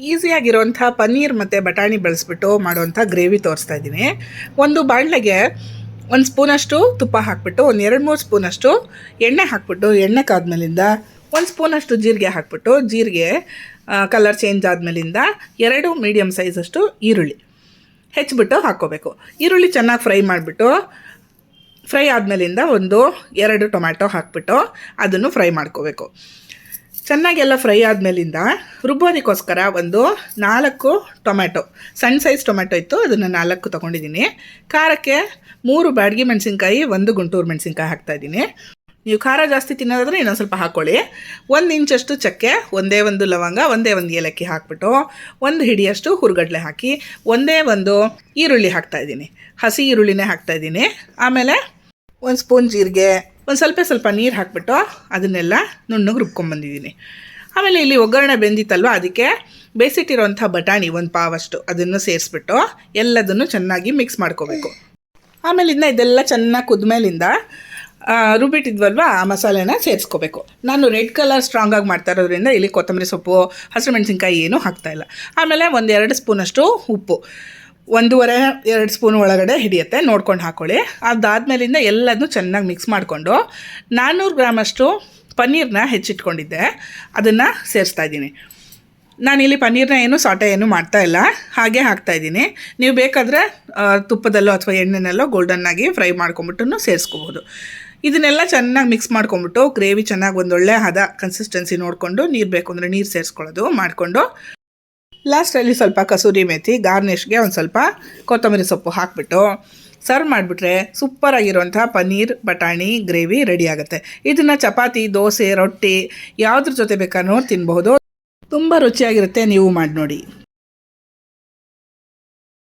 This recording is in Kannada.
ಈಸಿಯಾಗಿರೋಂಥ ಪನ್ನೀರ್ ಮತ್ತು ಬಟಾಣಿ ಬಳಸ್ಬಿಟ್ಟು ಮಾಡೋವಂಥ ಗ್ರೇವಿ ತೋರಿಸ್ತಾ ಇದ್ದೀನಿ. ಒಂದು ಬಾಣಲೆಗೆ 1 ಸ್ಪೂನಷ್ಟು ತುಪ್ಪ ಹಾಕ್ಬಿಟ್ಟು, ಒಂದು 2-3 ಸ್ಪೂನಷ್ಟು ಎಣ್ಣೆ ಹಾಕ್ಬಿಟ್ಟು, ಎಣ್ಣೆ ಕಾದ್ಮೇಲಿಂದ 1 ಸ್ಪೂನಷ್ಟು ಜೀರಿಗೆ ಹಾಕ್ಬಿಟ್ಟು, ಜೀರಿಗೆ ಕಲರ್ ಚೇಂಜ್ ಆದಮೇಲಿಂದ 2 ಮೀಡಿಯಮ್ ಸೈಜಷ್ಟು ಈರುಳ್ಳಿ ಹೆಚ್ಚಿಬಿಟ್ಟು ಹಾಕ್ಕೋಬೇಕು. ಈರುಳ್ಳಿ ಚೆನ್ನಾಗಿ ಫ್ರೈ ಮಾಡಿಬಿಟ್ಟು, ಫ್ರೈ ಆದಮೇಲಿಂದ 1-2 ಟೊಮ್ಯಾಟೊ ಹಾಕ್ಬಿಟ್ಟು ಅದನ್ನು ಫ್ರೈ ಮಾಡ್ಕೋಬೇಕು. ಚೆನ್ನಾಗೆಲ್ಲ ಫ್ರೈ ಆದಮೇಲಿಂದ ರುಬ್ಬೋದಕ್ಕೋಸ್ಕರ 4 ಟೊಮ್ಯಾಟೊ, ಸಣ್ಣ ಸೈಜ್ ಟೊಮ್ಯಾಟೊ ಇತ್ತು, ಅದನ್ನು 4 ತೊಗೊಂಡಿದ್ದೀನಿ. ಖಾರಕ್ಕೆ 3 ಬ್ಯಾಡಗಿ ಮೆಣಸಿನ್ಕಾಯಿ, 1 ಗುಂಟೂರು ಮೆಣಸಿನ್ಕಾಯಿ ಹಾಕ್ತಾಯಿದ್ದೀನಿ. ನೀವು ಖಾರ ಜಾಸ್ತಿ ತಿನ್ನೋದಾದರೆ ಇನ್ನೊಂದು ಸ್ವಲ್ಪ ಹಾಕ್ಕೊಳ್ಳಿ. 1 ಇಂಚಷ್ಟು ಚಕ್ಕೆ, 1 ಲವಂಗ, 1 ಏಲಕ್ಕಿ ಹಾಕ್ಬಿಟ್ಟು 1 ಹಿಡಿಯಷ್ಟು ಹುರ್ಗಡ್ಲೆ ಹಾಕಿ, 1 ಈರುಳ್ಳಿ ಹಾಕ್ತಾಯಿದ್ದೀನಿ. ಹಸಿ ಈರುಳ್ಳಿನೇ ಹಾಕ್ತಾಯಿದ್ದೀನಿ. ಆಮೇಲೆ 1 ಸ್ಪೂನ್ ಜೀರಿಗೆ, ಸ್ವಲ್ಪ ನೀರು ಹಾಕ್ಬಿಟ್ಟು ಅದನ್ನೆಲ್ಲ ನುಣ್ಣಗೆ ರುಬ್ಕೊಂಬಂದಿದ್ದೀನಿ. ಆಮೇಲೆ ಇಲ್ಲಿ ಒಗ್ಗರಣೆ ಬೆಂದಿತ್ತಲ್ವ, ಅದಕ್ಕೆ ಬೇಯಿಸಿಟ್ಟಿರೋಂಥ ಬಟಾಣಿ 1 ಪಾವಷ್ಟು ಅದನ್ನು ಸೇರಿಸ್ಬಿಟ್ಟು ಎಲ್ಲದನ್ನು ಚೆನ್ನಾಗಿ ಮಿಕ್ಸ್ ಮಾಡ್ಕೋಬೇಕು. ಆಮೇಲಿಂದ ಇದೆಲ್ಲ ಚೆನ್ನಾಗಿ ಕುದ್ಮೇಲಿಂದ ರುಬ್ಬಿಟ್ಟಿದ್ವಲ್ವ ಆ ಮಸಾಲೆನ ಸೇರಿಸ್ಕೋಬೇಕು. ನಾನು ರೆಡ್ ಕಲರ್ ಸ್ಟ್ರಾಂಗಾಗಿ ಮಾಡ್ತಾ ಇರೋದ್ರಿಂದ ಇಲ್ಲಿ ಕೊತ್ತಂಬರಿ ಸೊಪ್ಪು, ಹಸಿರು ಮೆಣಸಿನ್ಕಾಯಿ ಏನೂ ಹಾಕ್ತಾಯಿಲ್ಲ. ಆಮೇಲೆ 1-2 ಸ್ಪೂನಷ್ಟು ಉಪ್ಪು, 1.5-2 ಸ್ಪೂನ್ ಒಳಗಡೆ ಹಿಡಿಯುತ್ತೆ, ನೋಡ್ಕೊಂಡು ಹಾಕ್ಕೊಳ್ಳಿ. ಅದಾದಮೇಲಿಂದ ಎಲ್ಲದನ್ನೂ ಚೆನ್ನಾಗಿ ಮಿಕ್ಸ್ ಮಾಡಿಕೊಂಡು 400 ಗ್ರಾಮಷ್ಟು ಪನ್ನೀರನ್ನ ಹೆಚ್ಚಿಟ್ಕೊಂಡಿದ್ದೆ, ಅದನ್ನು ಸೇರಿಸ್ತಾಯಿದ್ದೀನಿ. ನಾನಿಲ್ಲಿ ಪನ್ನೀರನ್ನ ಸಾಟೆ ಮಾಡ್ತಾಯಿಲ್ಲ, ಹಾಗೆ ಹಾಕ್ತಾಯಿದ್ದೀನಿ. ನೀವು ಬೇಕಾದರೆ ತುಪ್ಪದಲ್ಲೋ ಅಥವಾ ಎಣ್ಣೆನಲ್ಲೋ ಗೋಲ್ಡನ್ನಾಗಿ ಫ್ರೈ ಮಾಡ್ಕೊಂಬಿಟ್ಟು ಸೇರಿಸ್ಕೋಬೋದು. ಇದನ್ನೆಲ್ಲ ಚೆನ್ನಾಗಿ ಮಿಕ್ಸ್ ಮಾಡ್ಕೊಂಬಿಟ್ಟು ಗ್ರೇವಿ ಚೆನ್ನಾಗಿ ಒಂದೊಳ್ಳೆ ಹದ ಕನ್ಸಿಸ್ಟೆನ್ಸಿ ನೋಡಿಕೊಂಡು, ನೀರು ಬೇಕು ಅಂದರೆ ನೀರು ಸೇರಿಸ್ಕೊಳ್ಳೋದು ಮಾಡಿಕೊಂಡು, ಲಾಸ್ಟಲ್ಲಿ ಸ್ವಲ್ಪ ಕಸೂರಿ ಮೇಥಿ ಗಾರ್ನಿಷ್ಗೆ ಸ್ವಲ್ಪ ಕೊತ್ತಂಬರಿ ಸೊಪ್ಪು ಹಾಕಿಬಿಟ್ಟು ಸರ್ವ್ ಮಾಡಿಬಿಟ್ರೆ ಸೂಪರಾಗಿರೋಂಥ ಪನ್ನೀರ್ ಬಟಾಣಿ ಗ್ರೇವಿ ರೆಡಿ ಆಗುತ್ತೆ. ಇದನ್ನು ಚಪಾತಿ, ದೋಸೆ, ರೊಟ್ಟಿ ಯಾವುದ್ರ ಜೊತೆ ಬೇಕಾದ್ರೂ ತಿನ್ಬಹುದು. ತುಂಬ ರುಚಿಯಾಗಿರುತ್ತೆ, ನೀವು ಮಾಡಿ ನೋಡಿ.